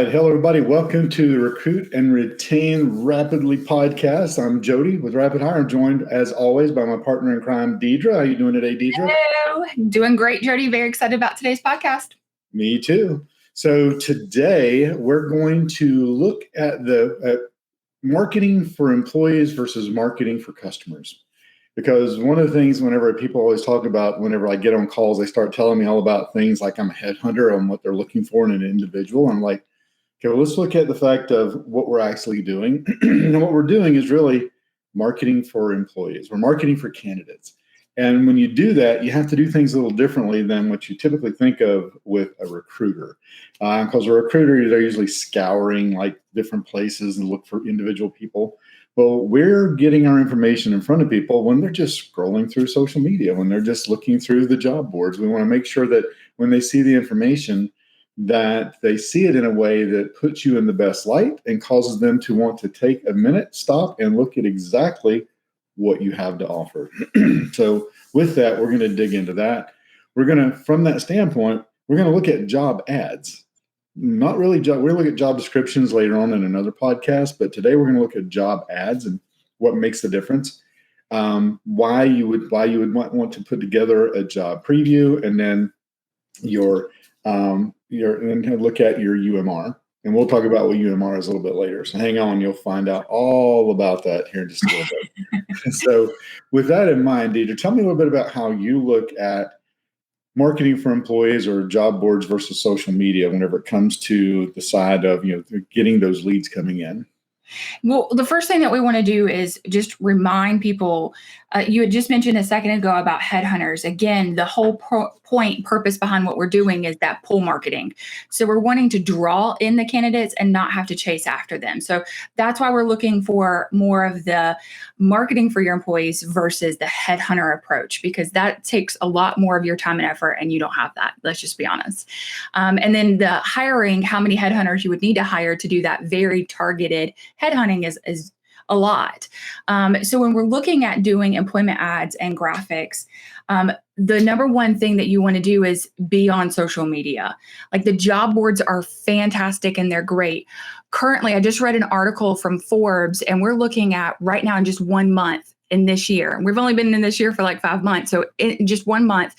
right. Hello, everybody. Welcome to the Recruit and Retain Rapidly podcast. I'm Jody with Rapid Hire. I'm joined, as always, by my partner in crime, Deidre. How are you doing today, Deidre? Hello. Doing great, Jody. Very excited about today's podcast. Me too. So today we're going to look at the marketing for employees versus marketing for customers. Because one of the things whenever people always talk about, whenever I get on calls, they start telling me all about things like I'm a headhunter on what they're looking for in an individual. I'm like, okay, well, let's look at the fact of what we're actually doing. And what we're doing is really marketing for employees. We're marketing for candidates. And when you do that, you have to do things a little differently than what you typically think of with a recruiter. Because a recruiter, they're usually scouring like different places and look for individual people. Well, we're getting our information in front of people when they're just scrolling through social media, when they're just looking through the job boards. We want to make sure that when they see the information, that they see it in a way that puts you in the best light and causes them to want to take a minute, stop, and look at exactly what you have to offer. So with that, we're going to dig into that. From that standpoint, we're going to look at job ads. Not really job. We'll look at job descriptions later on in another podcast, but today we're going to look at job ads and what makes the difference. Why you would want to put together a job preview, and then and look at your UMR. And we'll talk about what UMR is a little bit later. So hang on, you'll find out all about that here in just a little bit. So with that in mind, Deidre, tell me a little bit about how you look at marketing for employees or job boards versus social media whenever it comes to the side of, getting those leads coming in. Well, the first thing that we want to do is just remind people, you had just mentioned a second ago about headhunters. Again, the whole purpose behind what we're doing is that pull marketing. So we're wanting to draw in the candidates and not have to chase after them. So that's why we're looking for more of the marketing for your employees versus the headhunter approach, because that takes a lot more of your time and effort, and you don't have that. Let's just be honest. And then the hiring, how many headhunters you would need to hire to do that very targeted headhunting is a lot. So when we're looking at doing employment ads and graphics, the number one thing that you want to do is be on social media. Like, the job boards are fantastic and they're great. Currently, I just read an article from Forbes, and we're looking at right now in just 1 month in this year. And we've only been in this year for like 5 months. So in just 1 month,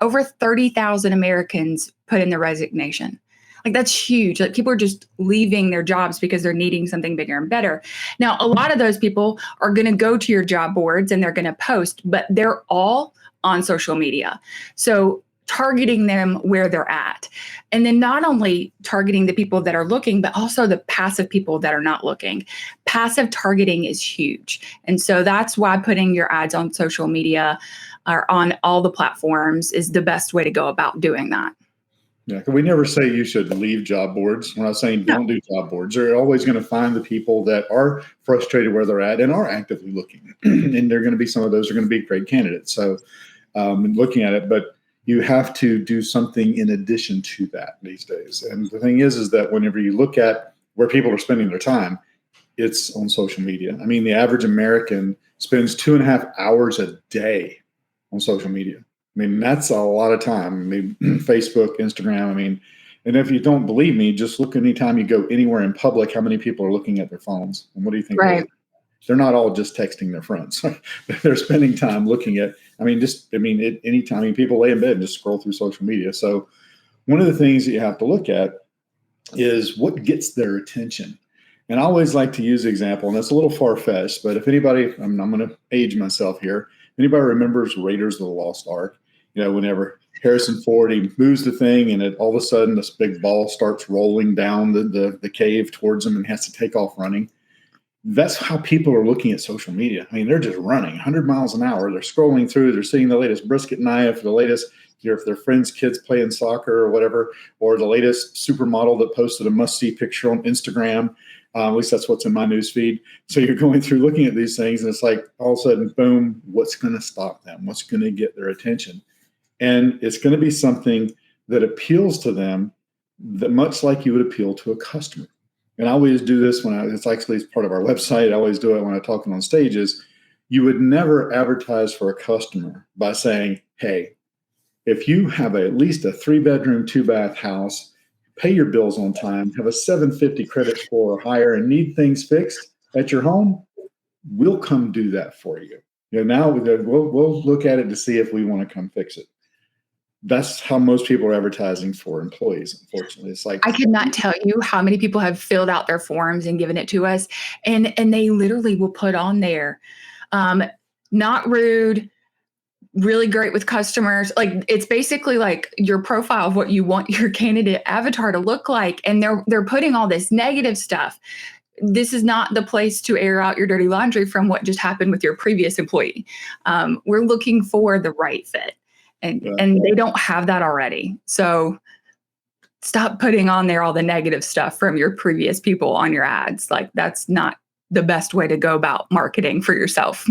over 30,000 Americans put in their resignation. Like, that's huge. Like, people are just leaving their jobs because they're needing something bigger and better. Now, a lot of those people are going to go to your job boards and they're going to post, but they're all on social media. So targeting them where they're at. And then not only targeting the people that are looking, but also the passive people that are not looking. Passive targeting is huge. And so that's why putting your ads on social media or on all the platforms is the best way to go about doing that. Yeah, we never say you should leave job boards. We're not saying don't do job boards. They're always going to find the people that are frustrated where they're at and are actively looking. And they're going to be, some of those are going to be great candidates. So looking at it, but you have to do something in addition to that these days. And the thing is that whenever you look at where people are spending their time, it's on social media. I mean, the average American spends 2.5 hours a day on social media. I mean, that's a lot of time. I mean, Facebook, Instagram. And if you don't believe me, just look anytime you go anywhere in public, how many people are looking at their phones. And what do you think? Right. They're not all just texting their friends. They're spending time looking at, anytime people lay in bed and just scroll through social media. So one of the things that you have to look at is what gets their attention. And I always like to use the example, and it's a little far-fetched, but if anybody, I'm going to age myself here. Anybody remembers Raiders of the Lost Ark? Whenever Harrison Ford, he moves the thing and all of a sudden this big ball starts rolling down the cave towards him and has to take off running. That's how people are looking at social media. I mean, they're just running 100 miles an hour. They're scrolling through. They're seeing the latest brisket knife, the latest, if their friends' kids playing soccer or whatever, or the latest supermodel that posted a must-see picture on Instagram. At least that's what's in my news feed. So you're going through looking at these things, and it's like all of a sudden, boom, what's going to stop them? What's going to get their attention? And it's going to be something that appeals to them, that much like you would appeal to a customer. And I always do this it's actually part of our website. I always do it when I'm talking on stages. You would never advertise for a customer by saying, hey, if you have at least a 3-bedroom, 2-bath house, pay your bills on time, have a 750 credit score or higher, and need things fixed at your home, we'll come do that for you. Now we'll look at it to see if we want to come fix it. That's how most people are advertising for employees. Unfortunately, it's like I could not tell you how many people have filled out their forms and given it to us, and they literally will put on there, not rude, really great with customers. Like, it's basically like your profile of what you want your candidate avatar to look like, and they're putting all this negative stuff. This is not the place to air out your dirty laundry from what just happened with your previous employee. We're looking for the right fit, and they don't have that already. So stop putting on there all the negative stuff from your previous people on your ads. Like, that's not the best way to go about marketing for yourself.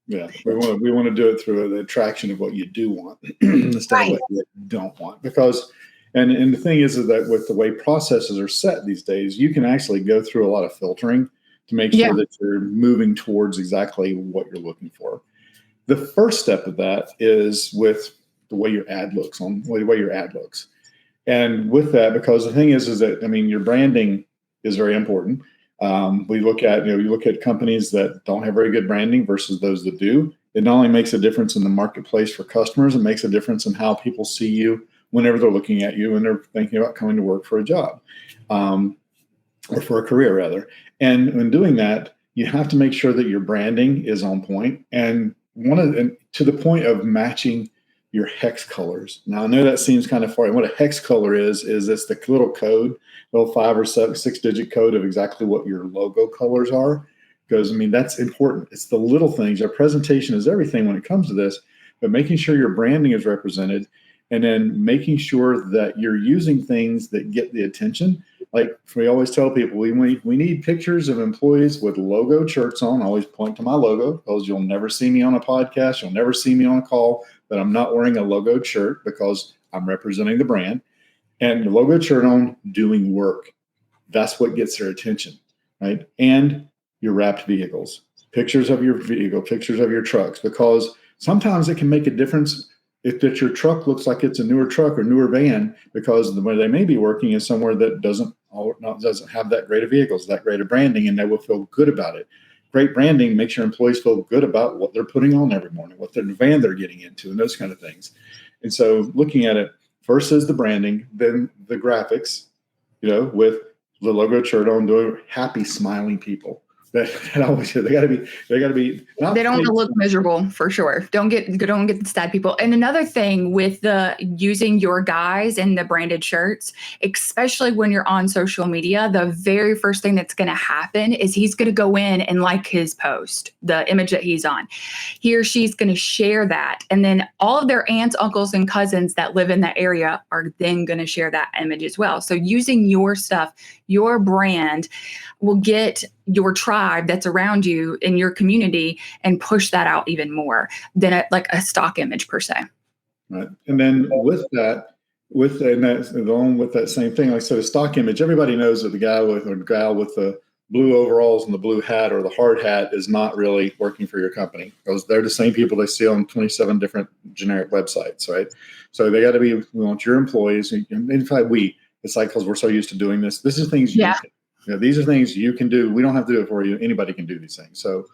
Yeah, we want to do it through the attraction of what you do want instead of what you don't want. Because, and the thing is that with the way processes are set these days, you can actually go through a lot of filtering to make sure that you're moving towards exactly what you're looking for. The first step of that is with the way your ad looks, And with that, because the thing is that, I mean, your branding is very important. We look at, you look at companies that don't have very good branding versus those that do. It not only makes a difference in the marketplace for customers, it makes a difference in how people see you whenever they're looking at you and they're thinking about coming to work for a job, or for a career rather. And when doing that, you have to make sure that your branding is on point, and to the point of matching your hex colors. Now, I know that seems kind of far. And what a hex color is it's the little code, little 5 or 6 digit code of exactly what your logo colors are. Because, I mean, that's important. It's the little things. Our presentation is everything when it comes to this, but making sure your branding is represented, and then making sure that you're using things that get the attention. Like we always tell people, we need pictures of employees with logo shirts on. I always point to my logo, because you'll never see me on a podcast. You'll never see me on a call that I'm not wearing a logoed shirt, because I'm representing the brand. And the logoed shirt on, doing work. That's what gets their attention, right? And your wrapped vehicles, pictures of your vehicle, pictures of your trucks, because sometimes it can make a difference if that your truck looks like it's a newer truck or newer van, because where they may be working is somewhere that doesn't have that great of vehicles, that great of branding, and they will feel good about it. Great branding makes your employees feel good about what they're putting on every morning, what their van they're getting into, and those kind of things. And so looking at it, first is the branding, then the graphics, with the logo shirt on, doing happy, smiling people. That always, they got to be. They don't want to look miserable, for sure. Don't get the sad people. And another thing with the using your guys in the branded shirts, especially when you're on social media, the very first thing that's going to happen is he's going to go in and like his post, the image that he's on. He or she's going to share that, and then all of their aunts, uncles, and cousins that live in that area are then going to share that image as well. So using your stuff, your brand, will get your tribe that's around you in your community and push that out even more than a stock image per se. Right. And then with that same thing, like I said, a stock image, everybody knows that the guy or gal with the blue overalls and the blue hat or the hard hat is not really working for your company, because they're the same people they see on 27 different generic websites, right? So they got to be, we want your employees, and in fact, it's like, because we're so used to doing this, is things these are things you can do. We don't have to do it for you. Anybody can do these things. So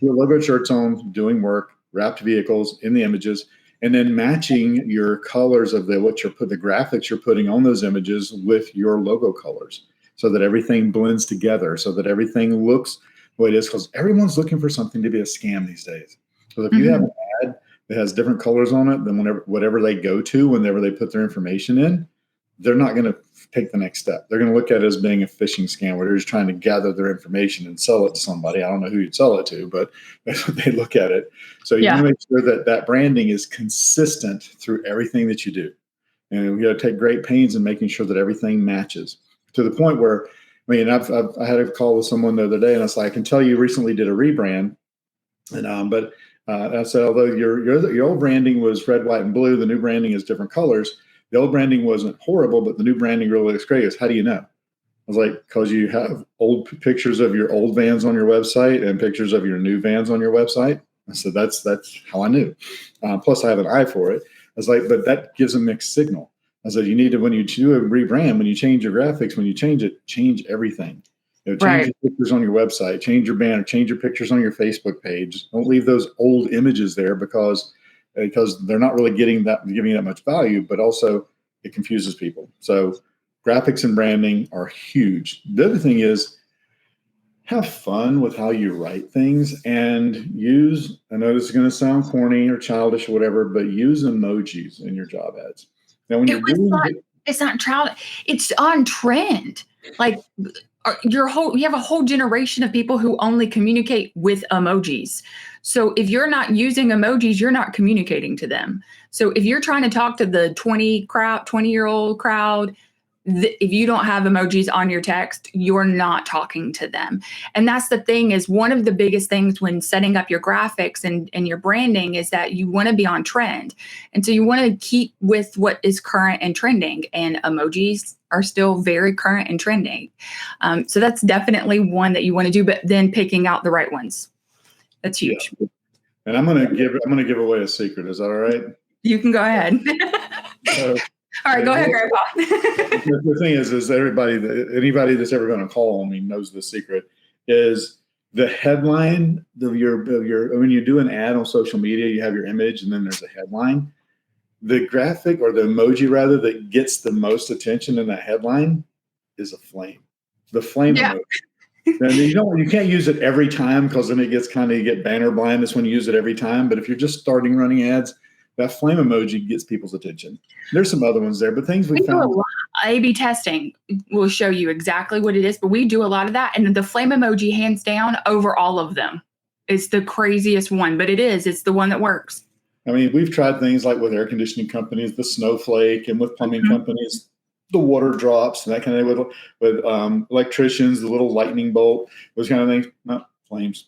your logo shirts on, doing work, wrapped vehicles in the images, and then matching your colors of the graphics you're putting on those images with your logo colors, so that everything blends together, so that everything looks the way it is, because everyone's looking for something to be a scam these days. So if you have an ad that has different colors on it, then whatever they go to, whenever they put their information in, they're not going to take the next step. They're going to look at it as being a phishing scam, where they're just trying to gather their information and sell it to somebody. I don't know who you'd sell it to, but that's what they look at it. So you want to make sure that branding is consistent through everything that you do. And we got to take great pains in making sure that everything matches, to the point where, I had a call with someone the other day, and I was like, I can tell you recently did a rebrand. And, but I said, although your old branding was red, white, and blue, the new branding is different colors. The old branding wasn't horrible, but the new branding really looks great. How do you know? I was like, because you have old pictures of your old vans on your website and pictures of your new vans on your website. I said, that's how I knew. Plus, I have an eye for it. I was like, but that gives a mixed signal. I said, you need to, when you do a rebrand, when you change your graphics, when you change it, change everything. Change Right. your pictures on your website, change your banner, change your pictures on your Facebook page. Don't leave those old images there because they're not really giving you that much value, but also it confuses people. So graphics and branding are huge. The other thing is have fun with how you write things and use, I know this is going to sound corny or childish or whatever, but use emojis in your job ads. Now, when It's not child. It's on trend. Like you have a whole generation of people who only communicate with emojis. So if you're not using emojis, you're not communicating to them. So if you're trying to talk to the 20-year-old crowd, if you don't have emojis on your text, you're not talking to them. And that's the thing, is one of the biggest things when setting up your graphics and your branding is that you want to be on trend. And so you want to keep with what is current and trending, and emojis are still very current and trending. So that's definitely one that you want to do, but then picking out the right ones. That's huge. Yeah. And I'm going to give away a secret. Is that all right? You can go ahead. All right, go ahead, Grandpa. The thing is anybody that's ever going to call on me knows the secret is the headline of when you do an ad on social media, you have your image and then there's a headline. The graphic or the emoji rather that gets the most attention in that headline is a flame. The flame emoji. And you can't use it every time because then you get banner blindness when you use it every time. But if you're just starting running ads, that flame emoji gets people's attention. There's some other ones there, but things we found. Do a lot. A/B testing will show you exactly what it is, but we do a lot of that. And the flame emoji, hands down, over all of them. It's the craziest one, but it's the one that works. I mean, we've tried things like with air conditioning companies, the snowflake, and with plumbing companies, the water drops and that kind of thing. With electricians, the little lightning bolt, those kind of things. No, flames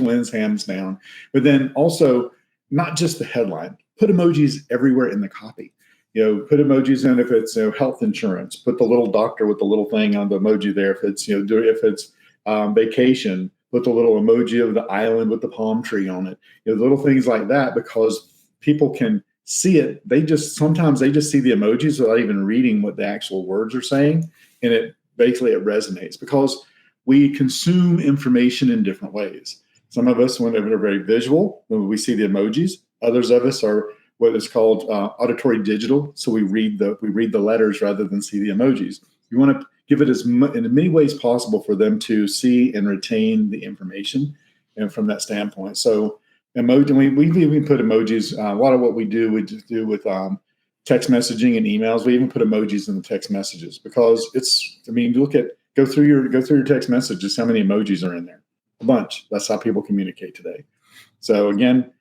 wins hands down. But then also, not just the headline, put emojis everywhere in the copy. Put emojis in if it's health insurance, put the little doctor with the little thing on the emoji there. If it's vacation, put the little emoji of the island with the palm tree on it. Little things like that, because people can see it. Sometimes they just see the emojis without even reading what the actual words are saying, and it resonates because we consume information in different ways. Some of us, when they're very visual, when we see the emojis. Others of us are what is called auditory digital. So we read the letters rather than see the emojis. You want to give it in many ways possible for them to see and retain the information, and from that standpoint. So emoji, we even put emojis. A lot of what we just do with text messaging and emails. We even put emojis in the text messages because go through your text messages. How many emojis are in there? A bunch. That's how people communicate today. So again,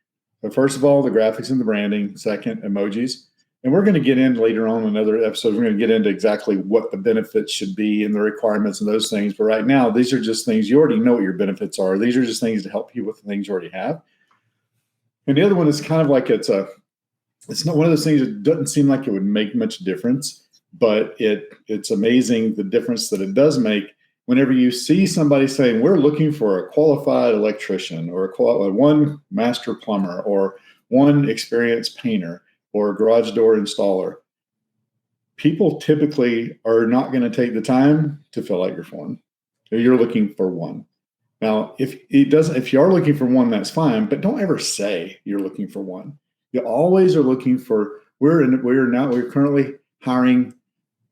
first of all, the graphics and the branding. Second, emojis. And we're going to get in later on in other episodes. We're going to get into exactly what the benefits should be and the requirements and those things. But right now, these are just things you already know what your benefits are. These are just things to help you with the things you already have. And the other one is kind of like it's not one of those things that doesn't seem like it would make much difference, but it's amazing the difference that it does make. Whenever you see somebody saying, we're looking for a qualified electrician or one master plumber or one experienced painter or garage door installer, people typically are not going to take the time to fill out your form. You're looking for one. Now, if you are looking for one, that's fine, but don't ever say you're looking for one. You always are looking for, we're currently hiring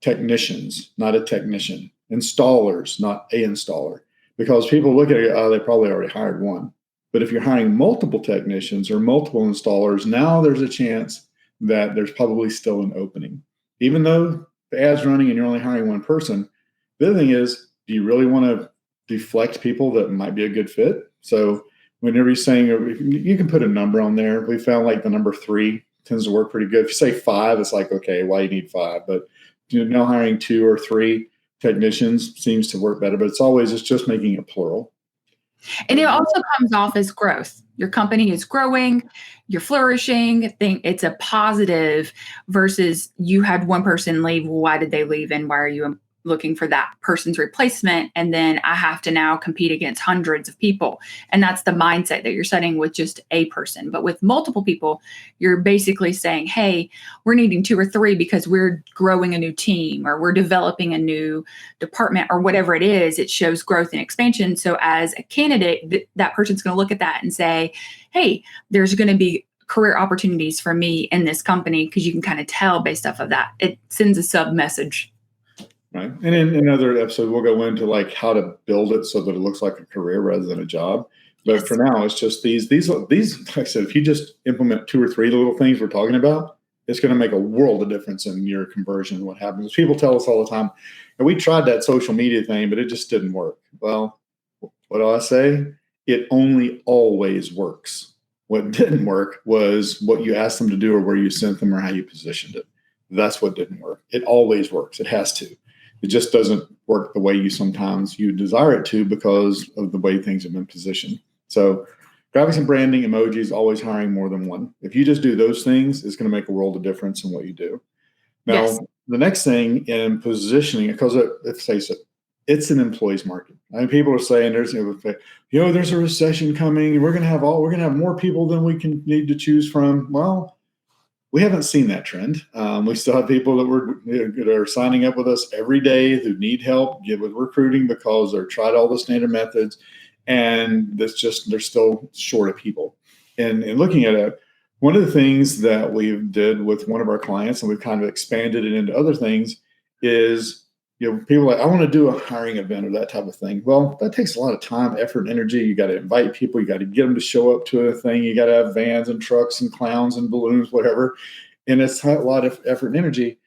technicians, not a technician. Installers, not a installer, because people look at it, they probably already hired one. But if you're hiring multiple technicians or multiple installers, now there's a chance that there's probably still an opening. Even though the ad's running and you're only hiring one person, the other thing is, do you really want to deflect people that might be a good fit? So whenever you're saying, you can put a number on there. We found like the number 3 tends to work pretty good. If you say 5, it's like, okay, why you need 5? But now hiring 2 or 3 technicians seems to work better, but it's just making it plural. And it also comes off as growth. Your company is growing, you're flourishing. It's a positive versus you had one person leave. Well, why did they leave? And why are you looking for that person's replacement. And then I have to now compete against hundreds of people. And that's the mindset that you're setting with just a person. But with multiple people, you're basically saying, hey, we're needing 2 or 3 because we're growing a new team or we're developing a new department or whatever it is. It shows growth and expansion. So as a candidate, that person's going to look at that and say, hey, there's going to be career opportunities for me in this company, because you can kind of tell based off of that. It sends a sub message. Right. And in another episode, we'll go into like how to build it so that it looks like a career rather than a job. But Yes. for now, it's just these, like I said, if you just implement 2 or 3 little things we're talking about, it's going to make a world of difference in your conversion. What happens? People tell us all the time, and we tried that social media thing, but it just didn't work. Well, what do I say? It only always works. What didn't work was what you asked them to do or where you sent them or how you positioned it. That's what didn't work. It always works. It has to. It just doesn't work the way you desire it to because of the way things have been positioned. So graphics and branding, emojis, always hiring more than one. If you just do those things, it's going to make a world of difference in what you do. Now, Yes. The next thing in positioning, because let's face it, it's an employee's market. I mean, people are saying there's a recession coming, and we're going to have more people than we can need to choose from. Well, we haven't seen that trend. We still have people that are signing up with us every day who need help with recruiting because they've tried all the standard methods, and they're still short of people. And looking at it, one of the things that we did with one of our clients, and we've kind of expanded it into other things, is people are like, I want to do a hiring event or that type of thing. Well, that takes a lot of time, effort, and energy. You got to invite people. You got to get them to show up to a thing. You got to have vans and trucks and clowns and balloons, whatever. And it's a lot of effort and energy.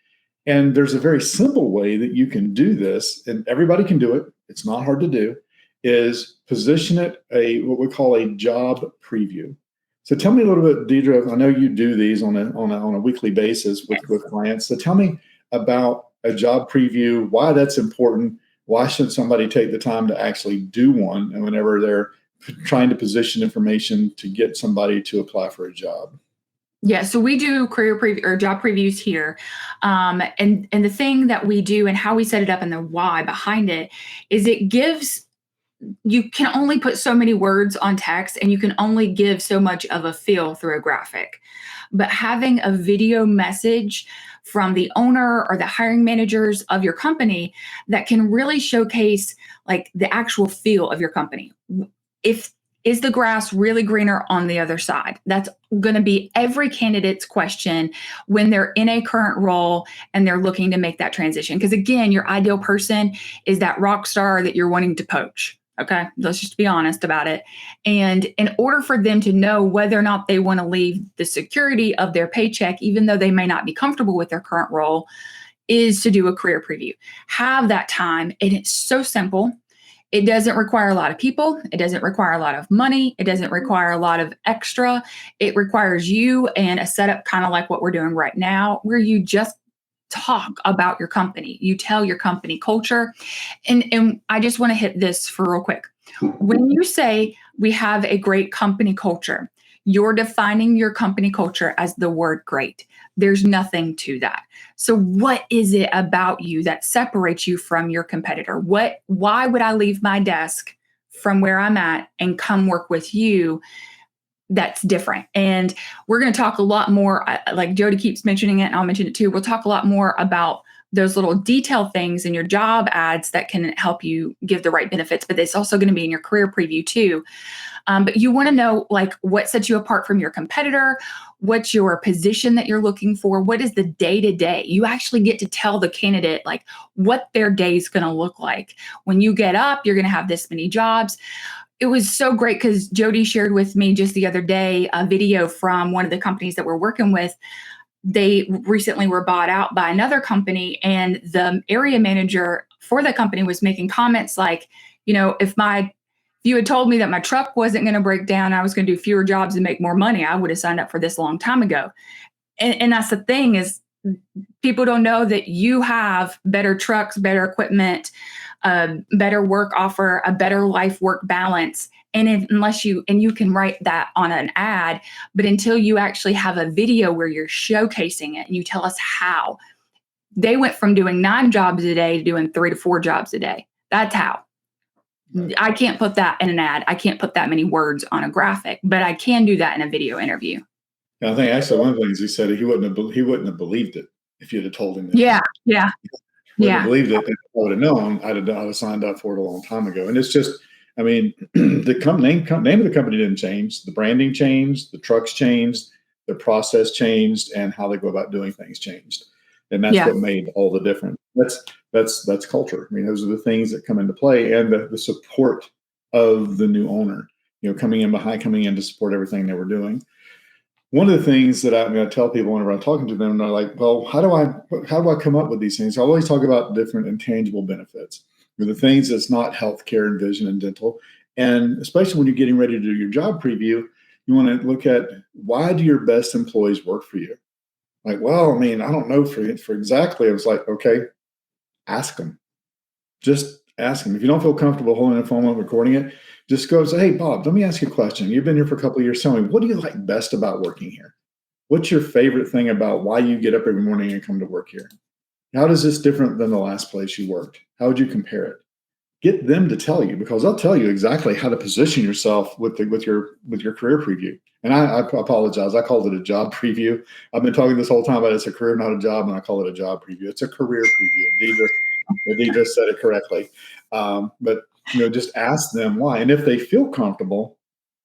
And there's a very simple way that you can do this, and everybody can do it. It's not hard to do, is position it what we call a job preview. So tell me a little bit, Deidre, I know you do these on a weekly basis with clients. So tell me about a job preview, why that's important. Why should somebody take the time to actually do one? And whenever they're trying to position information to get somebody to apply for a job. Yeah, so we do career preview or job previews here. And the thing that we do and how we set it up and the why behind it is you can only put so many words on text and you can only give so much of a feel through a graphic. But having a video message from the owner or the hiring managers of your company that can really showcase like the actual feel of your company. Is the grass really greener on the other side? That's going to be every candidate's question when they're in a current role and they're looking to make that transition. Because again, your ideal person is that rock star that you're wanting to poach. Okay, let's just be honest about it. And in order for them to know whether or not they want to leave the security of their paycheck, even though they may not be comfortable with their current role, is to do a career preview. Have that time. And it's so simple. It doesn't require a lot of people. It doesn't require a lot of money. It doesn't require a lot of extra. It requires you and a setup kind of like what we're doing right now, where you just talk about your company. You tell your company culture. And I just want to hit this for real quick. When you say we have a great company culture, you're defining your company culture as the word great. There's nothing to that. So what is it about you that separates you from your competitor? Why would I leave my desk from where I'm at and come work with you? That's different. And we're going to talk a lot more, like Jody keeps mentioning it, and I'll mention it too. We'll talk a lot more about those little detail things in your job ads that can help you give the right benefits, but it's also going to be in your career preview too. But you want to know like what sets you apart from your competitor, what's your position that you're looking for, what is the day-to-day. You actually get to tell the candidate like what their day is going to look like. When you get up, you're going to have this many jobs. It was so great because Jody shared with me just the other day a video from one of the companies that we're working with. They recently were bought out by another company, and the area manager for the company was making comments like, if you had told me that my truck wasn't going to break down, I was going to do fewer jobs and make more money, I would have signed up for this a long time ago. And that's the thing is people don't know that you have better trucks, better equipment, better work offer, a better life work balance. And you can write that on an ad, but until you actually have a video where you're showcasing it and you tell us how, They went from doing 9 jobs a day to doing 3 to 4 jobs a day. That's how. I can't put that in an ad. I can't put that many words on a graphic, but I can do that in a video interview. I think actually one of the things he said, he wouldn't have believed it if you'd have told him that. Yeah. Wouldn't have believed it. If I would have known, I'd have signed up for it a long time ago. And it's just, I mean, the name of the company didn't change. The branding changed, the trucks changed, the process changed, and how they go about doing things changed. And that's what made all the difference. That's culture. I mean, those are the things that come into play, and the support of the new owner, coming in to support everything they were doing. One of the things that I tell people whenever I'm talking to them, they're like, well, how do I come up with these things? I always talk about different intangible benefits, the things that's not healthcare and vision and dental. And especially when you're getting ready to do your job preview, you want to look at, why do your best employees work for you? Like, well, I mean, I don't know for exactly. I was like, okay, ask them. Just ask them. If you don't feel comfortable holding a phone and recording it, just go say, hey, Bob, let me ask you a question. You've been here for a couple of years. Tell me, what do you like best about working here? What's your favorite thing about why you get up every morning and come to work here? How does this different than the last place you worked? How would you compare it? Get them to tell you, because they'll tell you exactly how to position yourself with your career preview. And I apologize. I called it a job preview. I've been talking this whole time about it's a career, not a job, and I call it a job preview. It's a career preview. Deidre said it correctly. But just ask them why. And if they feel comfortable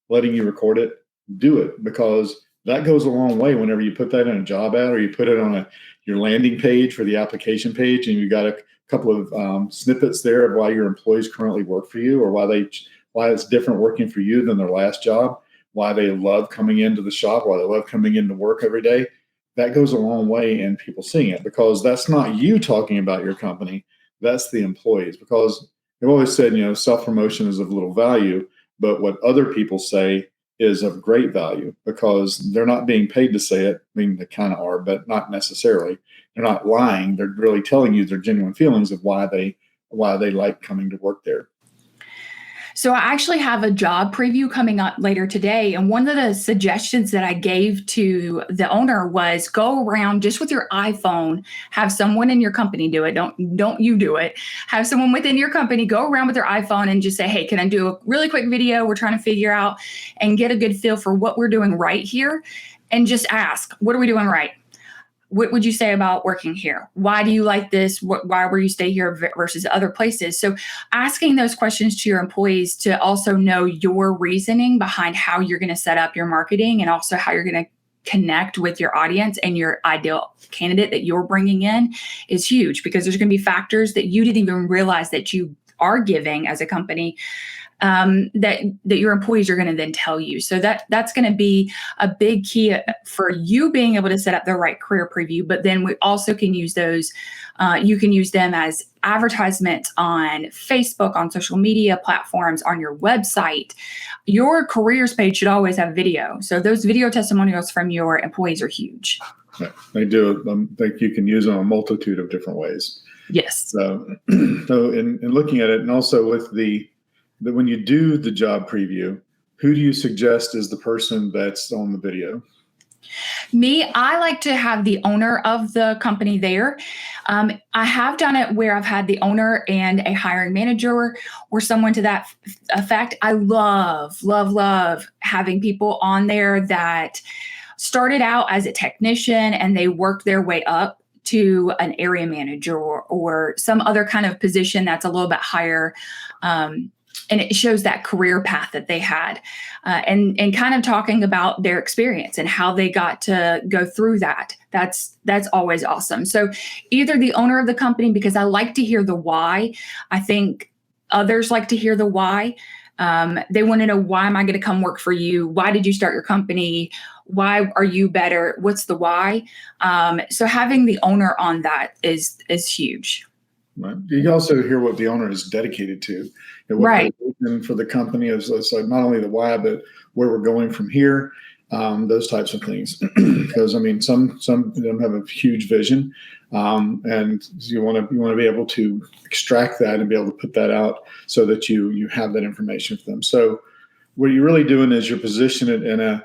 letting you record it, do it, because that goes a long way whenever you put that in a job ad, or you put it on your landing page for the application page, and you got a couple of snippets there of why your employees currently work for you, or why it's different working for you than their last job, why they love coming into the shop, why they love coming into work every day. That goes a long way in people seeing it, because that's not you talking about your company. That's the employees, because they've always said, self-promotion is of little value, but what other people say is of great value, because they're not being paid to say it. I mean, they kind of are, but not necessarily. They're not lying. They're really telling you their genuine feelings of why they like coming to work there. So I actually have a job preview coming up later today. And one of the suggestions that I gave to the owner was, go around just with your iPhone, have someone in your company do it. Don't you do it. Have someone within your company go around with their iPhone and just say, hey, can I do a really quick video? We're trying to figure out and get a good feel for what we're doing right here. And just ask, what are we doing right? What would you say about working here? Why do you like this? Why were you stay here versus other places? So asking those questions to your employees to also know your reasoning behind how you're going to set up your marketing, and also how you're going to connect with your audience and your ideal candidate that you're bringing in is huge, because there's going to be factors that you didn't even realize that you are giving as a company that your employees are going to then tell you. So that's going to be a big key for you being able to set up the right career preview. But then we also can use those. You can use them as advertisements on Facebook, on social media platforms, on your website. Your careers page should always have video. So those video testimonials from your employees are huge. Yeah, they do. I think you can use them a multitude of different ways. Yes. So in looking at it, and also with when you do the job preview, who do you suggest is the person that's on the video? Me, I like to have the owner of the company there. I have done it where I've had the owner and a hiring manager or someone to that effect. I love having people on there that started out as a technician and they worked their way up to an area manager or some other kind of position that's a little bit higher. And it shows that career path that they had, and kind of talking about their experience and how they got to go through that. That's always awesome. So either the owner of the company, because I like to hear the why. I think others like to hear the why. They want to know, why am I going to come work for you? Why did you start your company? Why are you better? What's the why? So having the owner on that is huge. Right. You can also hear what the owner is dedicated to. Right. For the company is like not only the why, but where we're going from here, those types of things. Because I mean, some of them have a huge vision, and you want to be able to extract that and be able to put that out so that you have that information for them. So what you're really doing is you're positioning it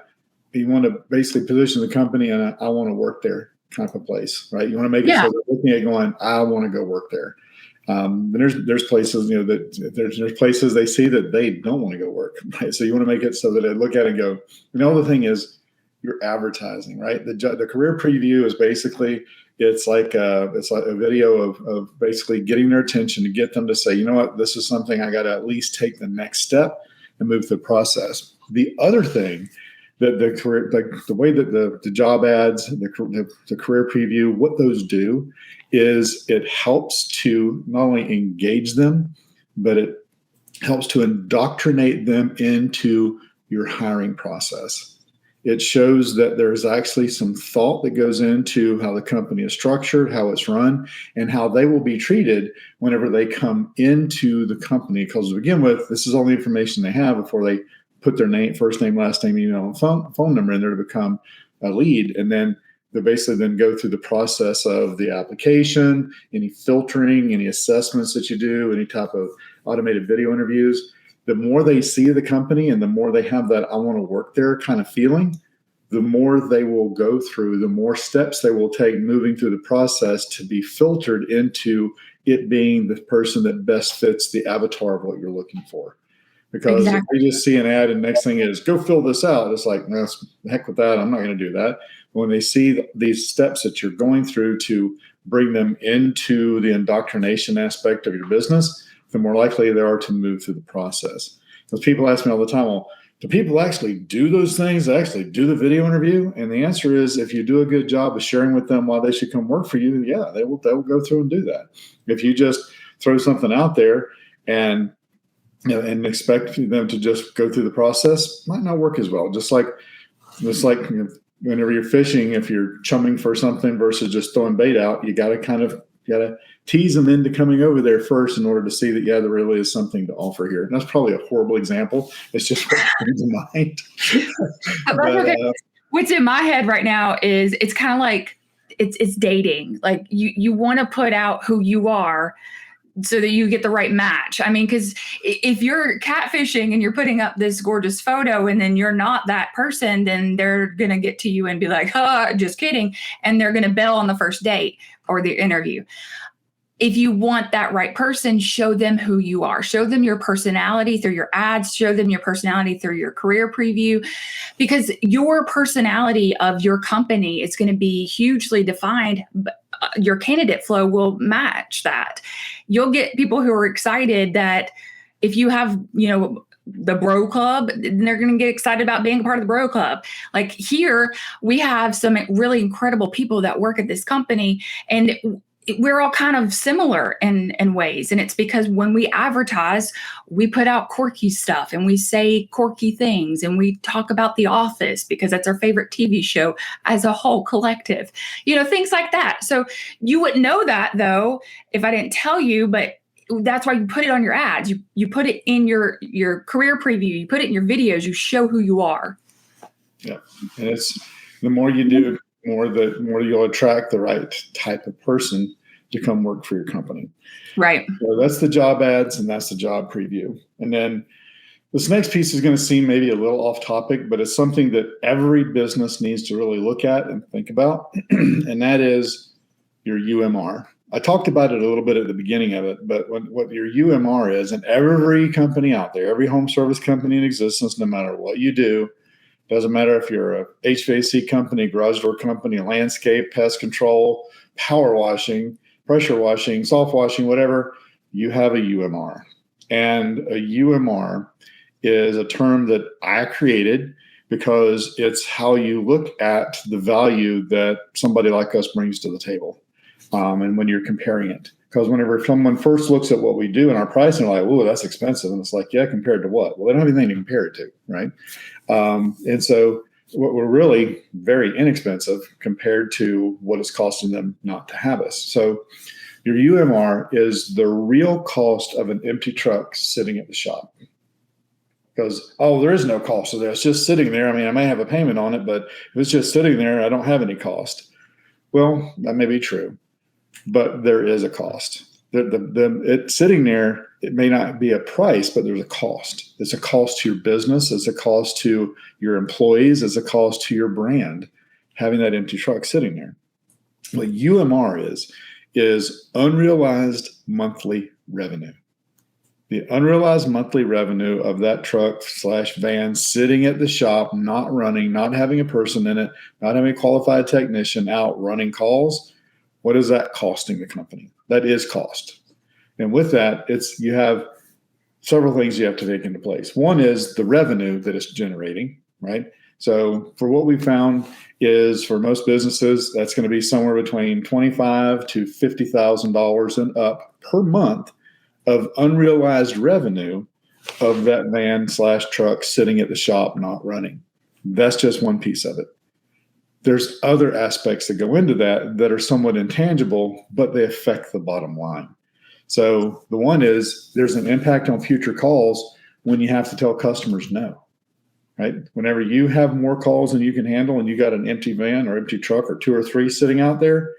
you want to basically position the company in I want to work there. type of place, right? You want to make it Yeah. so they're looking at going, I want to go work there. And there's places, that there's places they see that they don't want to go work, right? So you want to make it so that they look at it and go, the thing is, you're advertising, right? The career preview is basically, it's like a video of basically getting their attention to get them to say, you know what, this is something I got to at least take the next step and move through the process. The other thing that the way that the job ads, the career preview, what those do is it helps to not only engage them, but it helps to indoctrinate them into your hiring process. It shows that there's actually some thought that goes into how the company is structured, how it's run, and how they will be treated whenever they come into the company. Because to begin with, this is all the information they have before they put their name, first name, last name, email, and phone number in there to become a lead. And then they basically then go through the process of the application, any filtering, any assessments that you do, any type of automated video interviews. The more they see the company and the more they have that I want to work there kind of feeling, the more they will go through, the more steps they will take moving through the process to be filtered into it being the person that best fits the avatar of what you're looking for. Because if you just see an ad and next thing is go fill this out, it's like, no, heck with that. I'm not going to do that. When they see these steps that you're going through to bring them into the indoctrination aspect of your business, the more likely they are to move through the process. Because people ask me all the time, well, do people actually do those things? They actually do the video interview? And the answer is, if you do a good job of sharing with them why they should come work for you, yeah, they will go through and do that. If you just throw something out there and expect them to just go through the process, might not work as well. Just like whenever you're fishing, if you're chumming for something versus just throwing bait out, you got to tease them into coming over there first in order to see that, there really is something to offer here. And that's probably a horrible example. It's just what comes to mind. But, what's in my head right now is it's kind of like it's dating. Like you want to put out who you are so that you get the right match. I mean, because if you're catfishing and you're putting up this gorgeous photo and then you're not that person, then they're going to get to you and be like, just kidding. And they're going to bail on the first date or the interview. If you want that right person, show them who you are. Show them your personality through your ads. Show them your personality through your career preview, because your personality of your company is going to be hugely defined. Your candidate flow will match that. You'll get people who are excited that if you have, the bro club, they're going to get excited about being a part of the bro club. Like here, we have some really incredible people that work at this company, and we're all kind of similar in ways. And it's because when we advertise, we put out quirky stuff and we say quirky things and we talk about The Office because that's our favorite TV show as a whole collective, things like that. So you wouldn't know that though, if I didn't tell you, but that's why you put it on your ads. You put it in your career preview, you put it in your videos, you show who you are. Yeah. And it's the more you do, the more you'll attract the right type of person to come work for your company. Right. So that's the job ads and that's the job preview. And then this next piece is going to seem maybe a little off topic, but it's something that every business needs to really look at and think about. And that is your UMR. I talked about it a little bit at the beginning of it, but what your UMR is, and every company out there, every home service company in existence, no matter what you do, doesn't matter if you're a HVAC company, garage door company, landscape, pest control, power washing, pressure washing, soft washing, whatever, you have a UMR. And a UMR is a term that I created because it's how you look at the value that somebody like us brings to the table. And when you're comparing it, because whenever someone first looks at what we do and our pricing, they're like, "Oh, that's expensive." And it's like, yeah, compared to what? Well, they don't have anything to compare it to, right? And so what we're really very inexpensive compared to what it's costing them not to have us. So your UMR is the real cost of an empty truck sitting at the shop. Because, there is no cost to this. It's just sitting there. I mean, I may have a payment on it, but if it's just sitting there, I don't have any cost. Well, that may be true, but there is a cost. It's sitting there, it may not be a price, but there's a cost. It's a cost to your business. It's a cost to your employees. It's a cost to your brand, having that empty truck sitting there. What UMR is unrealized monthly revenue. The unrealized monthly revenue of that truck / van sitting at the shop, not running, not having a person in it, not having a qualified technician out running calls. What is that costing the company? That is cost. And with that, you have several things you have to take into place. One is the revenue that it's generating, right? So for what we found is for most businesses, that's going to be somewhere between $25,000 to $50,000 and up per month of unrealized revenue of that van / truck sitting at the shop not running. That's just one piece of it. There's other aspects that go into that are somewhat intangible, but they affect the bottom line. So the one is there's an impact on future calls when you have to tell customers no, right? Whenever you have more calls than you can handle and you got an empty van or empty truck or 2 or 3 sitting out there,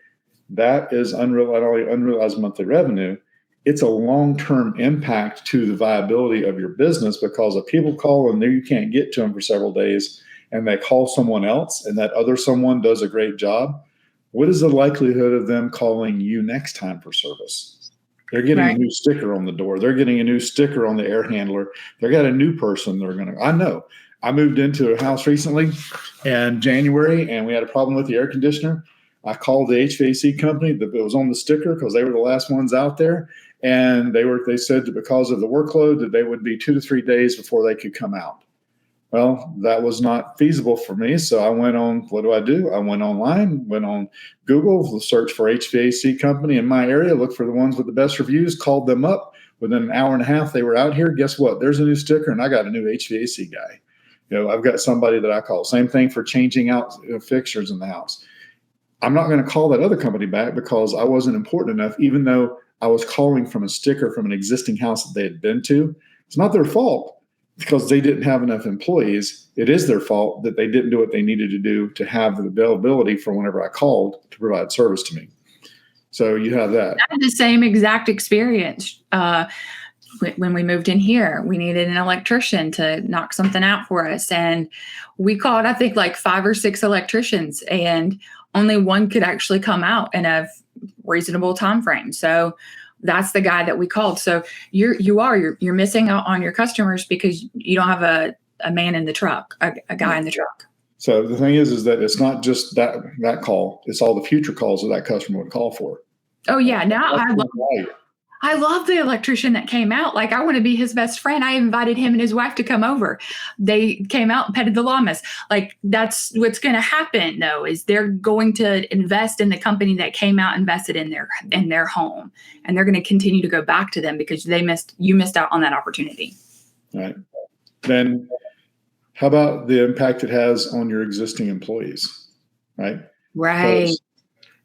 that is unrealized monthly revenue. It's a long-term impact to the viability of your business, because if people call and you can't get to them for several days and they call someone else and that other someone does a great job, what is the likelihood of them calling you next time for service? They're getting a new sticker on the door. They're getting a new sticker on the air handler. They got a new person I know. I moved into a house recently in January and we had a problem with the air conditioner. I called the HVAC company that was on the sticker because they were the last ones out there. And they said that because of the workload that they would be 2 to 3 days before they could come out. Well, that was not feasible for me. So I went on, what do? I went online, went on Google, searched for HVAC company in my area, looked for the ones with the best reviews, called them up. Within an hour and a half, they were out here. Guess what? There's a new sticker and I got a new HVAC guy. I've got somebody that I call. Same thing for changing out fixtures in the house. I'm not going to call that other company back because I wasn't important enough, even though I was calling from a sticker from an existing house that they had been to. It's not their fault because they didn't have enough employees. It is their fault that they didn't do what they needed to do to have the availability for whenever I called to provide service to me. So you have that. I had the same exact experience. When we moved in here, we needed an electrician to knock something out for us. And we called, I think, like 5 or 6 electricians, and only one could actually come out in a reasonable time frame. So that's the guy that we called. So you're missing out on your customers because you don't have a man in the truck, a guy in the truck. So the thing is that it's not just that call; it's all the future calls that customer would call for. Oh yeah, now I love the electrician that came out. Like, I want to be his best friend. I invited him and his wife to come over. They came out and petted the llamas. Like, that's what's going to happen, though, is they're going to invest in the company that came out, invested in their home, and they're going to continue to go back to them because you missed out on that opportunity. All right. Then, how about the impact it has on your existing employees? Right. Right. Because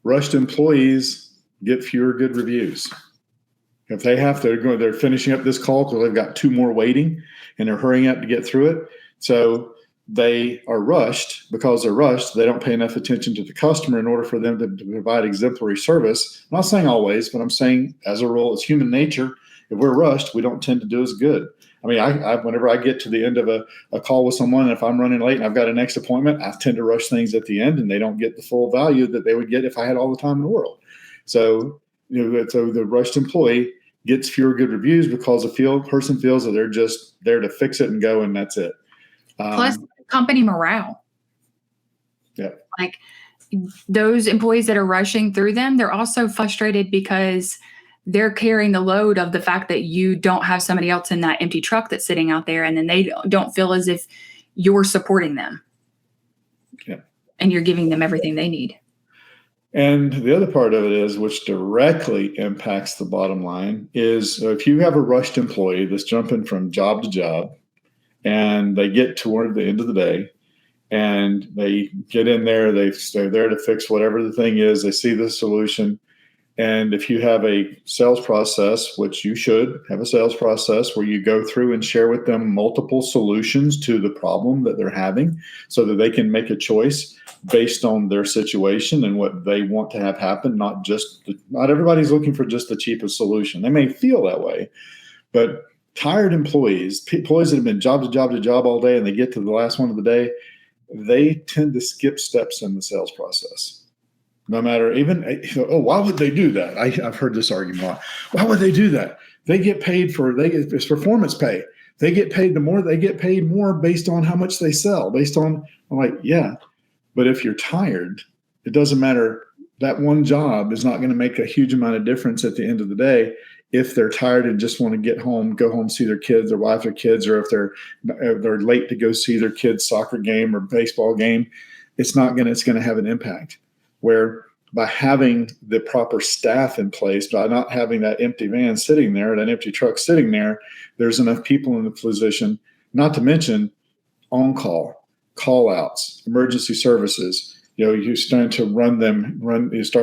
rushed employees get fewer good reviews. If they have to go, they're finishing up this call because they've got 2 more waiting and they're hurrying up to get through it. So they are rushed. Because they're rushed, they don't pay enough attention to the customer in order for them to provide exemplary service. I'm not saying always, but I'm saying as a rule, it's human nature. If we're rushed, we don't tend to do as good. I mean, I whenever I get to the end of a call with someone, and if I'm running late and I've got a next appointment, I tend to rush things at the end and they don't get the full value that they would get if I had all the time in the world. So, so the rushed employee gets fewer good reviews because the person feels that they're just there to fix it and go, and that's it. Plus company morale. Yeah. Like, those employees that are rushing through them, they're also frustrated because they're carrying the load of the fact that you don't have somebody else in that empty truck that's sitting out there, and then they don't feel as if you're supporting them. Yeah. And you're giving them everything they need. And the other part of it is, which directly impacts the bottom line, is if you have a rushed employee that's jumping from job to job and they get toward the end of the day and they get in there, they're there to fix whatever the thing is, they see the solution. And if you have a sales process, which you should have a sales process where you go through and share with them multiple solutions to the problem that they're having so that they can make a choice based on their situation and what they want to have happen. Not everybody's looking for just the cheapest solution. They may feel that way, but tired employees that have been job to job to job all day and they get to the last one of the day, they tend to skip steps in the sales process. No matter even, oh, why would they do that? I've heard this argument a lot. Why would they do that? They get paid it's performance pay. They get paid they get paid more based on how much they sell, I'm like, yeah, but if you're tired, it doesn't matter. That one job is not going to make a huge amount of difference at the end of the day. If they're tired and just want to go home, see their kids, their wife, their kids, or if they're late to go see their kids' soccer game or baseball game, it's going to have an impact. Where by having the proper staff in place, by not having that empty van sitting there, that empty truck sitting there, there's enough people in the position, not to mention on call outs, emergency services. You start to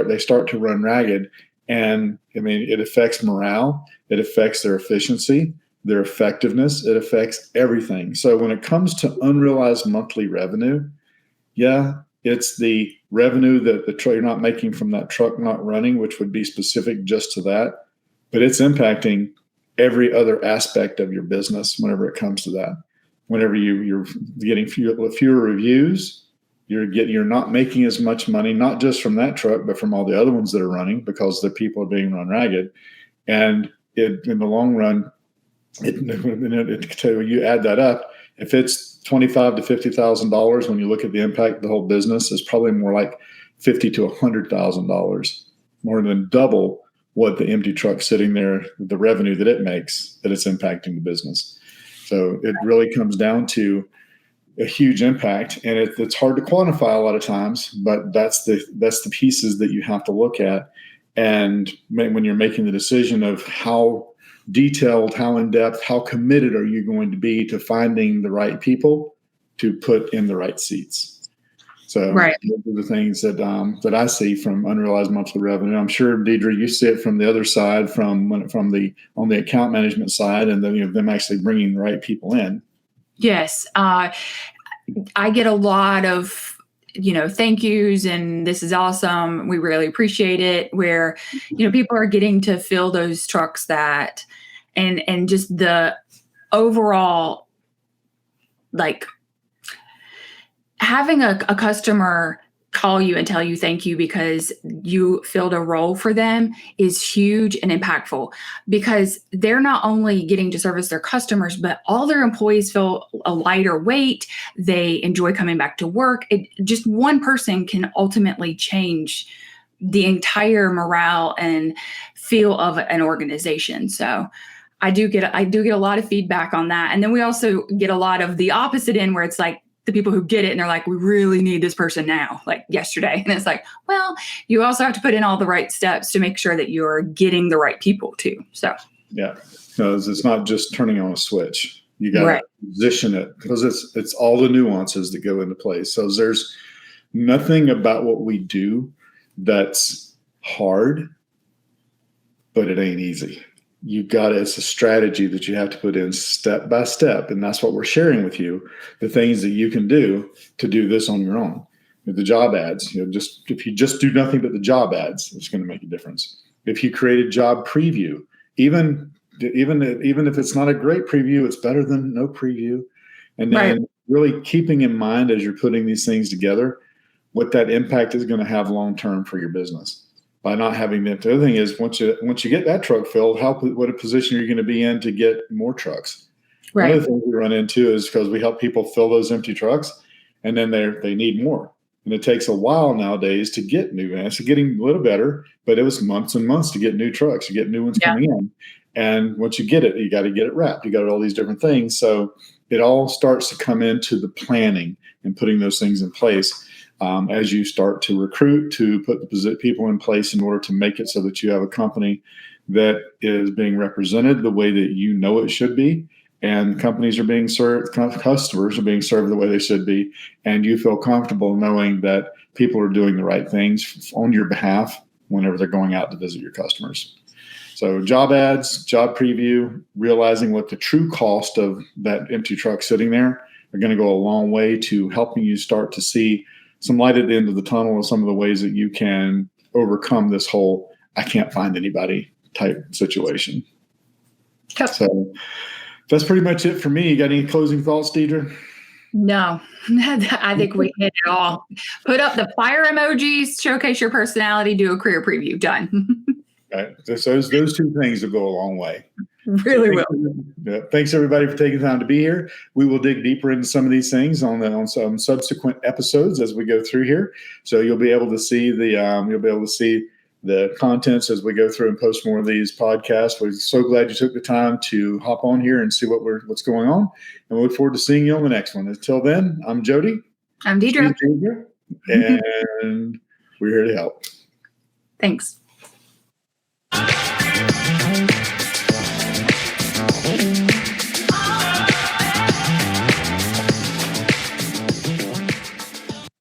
they start to run ragged. And I mean, it affects morale, it affects their efficiency, their effectiveness, it affects everything. So when it comes to unrealized monthly revenue, yeah, it's the revenue that you're not making from that truck not running, which would be specific just to that, but it's impacting every other aspect of your business whenever it comes to that. Whenever you're getting fewer reviews, you're not making as much money, not just from that truck, but from all the other ones that are running because the people are being run ragged. And in the long run, you add that up. If it's $25,000 to $50,000, when you look at the impact of the whole business, it's probably more like $50,000 to $100,000, more than double what the empty truck sitting there, the revenue that it makes, that it's impacting the business. So it really comes down to a huge impact, and it's hard to quantify a lot of times, but that's the pieces that you have to look at. And when you're making the decision of how detailed, how in depth, how committed are you going to be to finding the right people to put in the right seats. So right. Those are the things that I see from unrealized monthly revenue. I'm sure, Deidre, you see it from the other side, on the account management side, and then them actually bringing the right people in. Yes. I get a lot of, thank yous and this is awesome. We really appreciate it. Where, people are getting to fill those trucks and just the overall, like having a customer call you and tell you thank you because you filled a role for them is huge and impactful, because they're not only getting to service their customers, but all their employees feel a lighter weight. They enjoy coming back to work. Just one person can ultimately change the entire morale and feel of an organization. So I do get a lot of feedback on that. And then we also get a lot of the opposite end, where it's like, the people who get it and they're like, we really need this person now, like yesterday. And it's like, well, you also have to put in all the right steps to make sure that you're getting the right people too. So yeah, because it's not just turning on a switch. You got to position it, because it's all the nuances that go into place. So there's nothing about what we do that's hard, but it ain't easy. It's a strategy that you have to put in step by step. And that's what we're sharing with you, the things that you can do to do this on your own. The job ads, if you just do nothing but the job ads, it's going to make a difference. If you create a job preview, even if it's not a great preview, it's better than no preview. And then really keeping in mind as you're putting these things together, what that impact is going to have long-term for your business. By not having that. The other thing is, once you get that truck filled, what a position you're going to be in to get more trucks. Right. One of the things we run into is because we help people fill those empty trucks, and then they need more. And it takes a while nowadays to get new vans. It's getting a little better, but it was months and months to get new trucks, to get new ones coming in. And once you get it, you got to get it wrapped. You got all these different things. So it all starts to come into the planning and putting those things in place. As you start to recruit, to put the people in place in order to make it so that you have a company that is being represented the way that you know it should be, and companies are being served, customers are being served the way they should be, and you feel comfortable knowing that people are doing the right things on your behalf whenever they're going out to visit your customers. So job ads, job preview, realizing what the true cost of that empty truck sitting there are going to go a long way to helping you start to see some light at the end of the tunnel and some of the ways that you can overcome this whole I can't find anybody type situation. Yep. So that's pretty much it for me. You got any closing thoughts, Deidre? No, I think we hit it all. Put up the fire emojis, showcase your personality, do a career preview. Done. Right. So those two things will go a long way. Really will. Thanks everybody for taking the time to be here. We will dig deeper into some of these things on some subsequent episodes as we go through here. So you'll be able to see the contents as we go through and post more of these podcasts. We're so glad you took the time to hop on here and see what's going on. And we look forward to seeing you on the next one. Until then, I'm Jody. I'm Deidre. And we're here to help. Thanks.